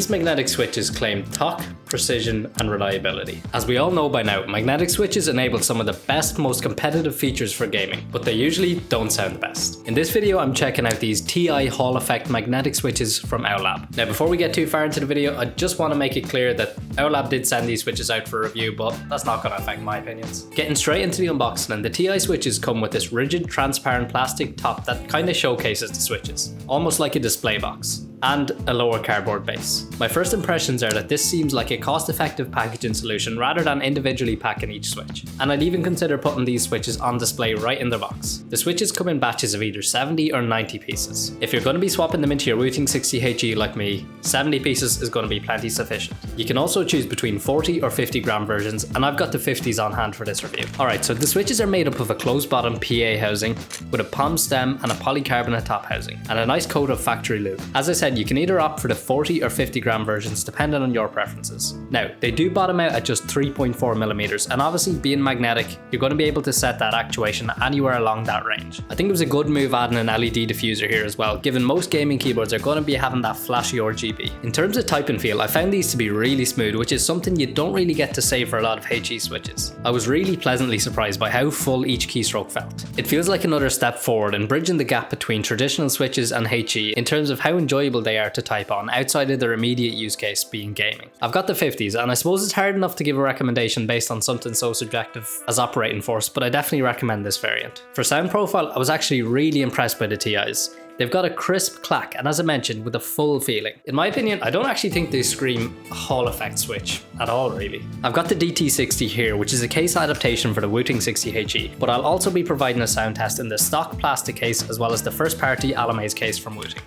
These magnetic switches claim torque, precision, and reliability. As we all know by now, magnetic switches enable some of the best, most competitive features for gaming, but they usually don't sound the best. In this video, I'm checking out these Ti Hall Effect magnetic switches from Owlab. Now, before we get too far into the video, I just want to make it clear that Owlab did send these switches out for review, but that's not going to affect my opinions. Getting straight into the unboxing, the Ti switches come with this rigid, transparent plastic top that kind of showcases the switches, almost like a display box, and a lower cardboard base. My first impressions are that this seems like a cost-effective packaging solution rather than individually packing each switch, and I'd even consider putting these switches on display right in the box. The switches come in batches of either 70 or 90 pieces. If you're going to be swapping them into your Wooting 60HE like me, 70 pieces is going to be plenty sufficient. You can also choose between 40 or 50 gram versions, and I've got the 50s on hand for this review. Alright, so the switches are made up of a closed bottom PA housing with a POM stem and a polycarbonate top housing, and a nice coat of factory lube. As I said, you can either opt for the 40 or 50 gram versions depending on your preferences. Now, they do bottom out at just 3.4mm, and obviously being magnetic, you're going to be able to set that actuation anywhere along that range. I think it was a good move adding an LED diffuser here as well, given most gaming keyboards are going to be having that flashy RGB. In terms of type and feel, I found these to be really smooth, which is something you don't really get to say for a lot of HE switches. I was really pleasantly surprised by how full each keystroke felt. It feels like another step forward in bridging the gap between traditional switches and HE in terms of how enjoyable they are to type on outside of their immediate use case being gaming. I've got the 50s, and I suppose it's hard enough to give a recommendation based on something so subjective as operating force, but I definitely recommend this variant. For sound profile, I was actually really impressed by the TIs. They've got a crisp clack, and as I mentioned, with a full feeling. In my opinion, I don't actually think they scream Hall Effect switch at all, really. I've got the DT60 here, which is a case adaptation for the Wooting 60HE, but I'll also be providing a sound test in the stock plastic case as well as the first party Alamaze case from Wooting.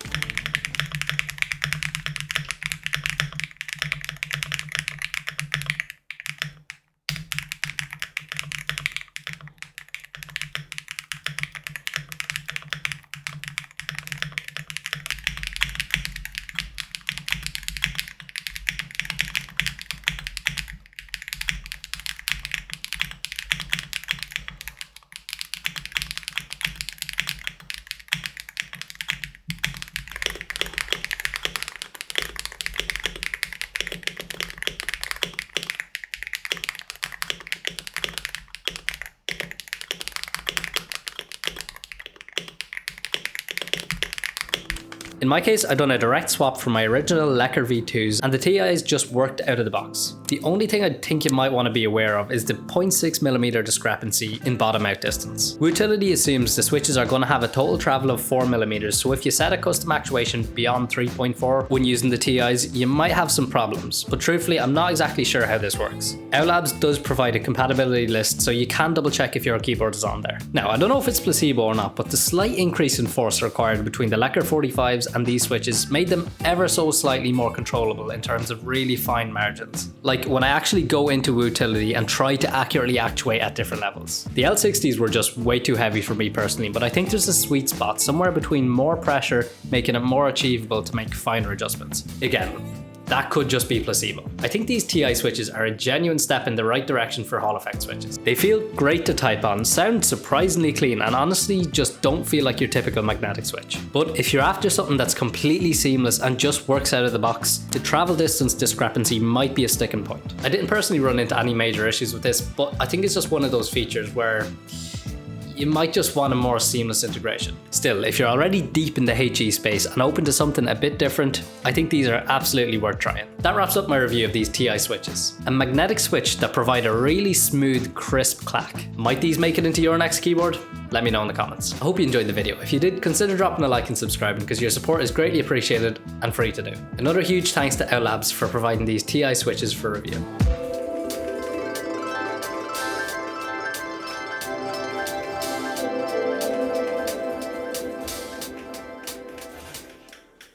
In my case, I've done a direct swap from my original Lecker V2s, and the TIs just worked out of the box. The only thing I think you might want to be aware of is the 0.6mm discrepancy in bottom out distance. Wootility assumes the switches are going to have a total travel of 4mm, so if you set a custom actuation beyond 3.4 when using the TIs, you might have some problems, but truthfully, I'm not exactly sure how this works. Owlab does provide a compatibility list, so you can double check if your keyboard is on there. Now, I don't know if it's placebo or not, but the slight increase in force required between the Lecker 45s and these switches made them ever so slightly more controllable in terms of really fine margins. Like when I actually go into Wootility and try to accurately actuate at different levels. The L60s were just way too heavy for me personally, but I think there's a sweet spot somewhere between more pressure, making it more achievable to make finer adjustments. Again, that could just be placebo. I think these Ti switches are a genuine step in the right direction for Hall Effect switches. They feel great to type on, sound surprisingly clean, and honestly just don't feel like your typical magnetic switch. But if you're after something that's completely seamless and just works out of the box, the travel distance discrepancy might be a sticking point. I didn't personally run into any major issues with this, but I think it's just one of those features where you might just want a more seamless integration. Still, if you're already deep in the HE space and open to something a bit different, I think these are absolutely worth trying. That wraps up my review of these Ti switches. A magnetic switch that provide a really smooth, crisp clack. Might these make it into your next keyboard? Let me know in the comments. I hope you enjoyed the video. If you did, consider dropping a like and subscribing because your support is greatly appreciated and free to do. Another huge thanks to Owlab for providing these Ti switches for review.